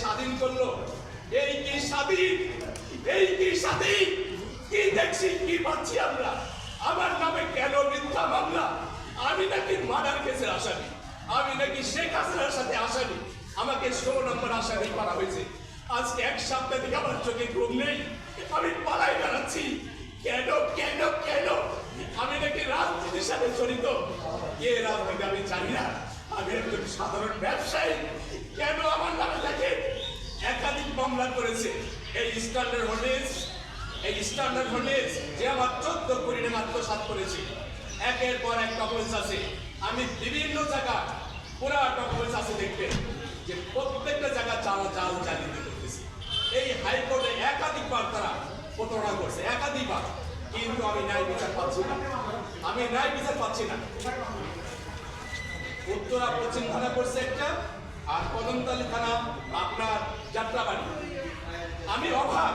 স্বাধীন করলো। এই কি স্বাধীন, এই কি স্বাধীন, কি দেখছি কি পাচ্ছি আমরা? আমার নামে কেন মিথ্যা মামলা? আমি নাকি মার্ডার কেসের আসামি, আমি নাকি শেখ হাসিনার সাথে আসামি, আমাকে 16 নম্বর আসামি করা হয়েছে। আজকে এক সপ্তাহ থেকে আমার চোখে ঘুম নেই, আমি পালাই বেড়াচ্ছি। কেন কেন কেন? আমি নাকি রাজনীতির সাথে জড়িত। কে রাজনীতি আমি জানি না, আমি একজন সাধারণ ব্যবসায়ী। কেন আমার নামে লাগে? একাধিক মামলা করেছে এই স্ট্যান্ডার্ড হোটেলস, যে আমার 14 কোটি টাকা আত্মসাৎ করেছে। একের পর এক ডকুমেন্টস আছে, আমি বিভিন্ন জায়গা পুরা ডকুমেন্টস আছে, দেখবেন যে প্রত্যেকটা জায়গা জাল জালিয়াতি করতেছি। এই হাইকোর্টে একাধিকবার তারা প্রতারণা করছে, একাধিকবার, কিন্তু আমি ন্যায় বিচার পাচ্ছি না, আমি ন্যায় বিচার পাচ্ছি না। উত্তরা পশ্চিম থানা করছে একটা, আর কদমতলী থানা আপনার যাত্রাবাড়ি। আমি অবাক।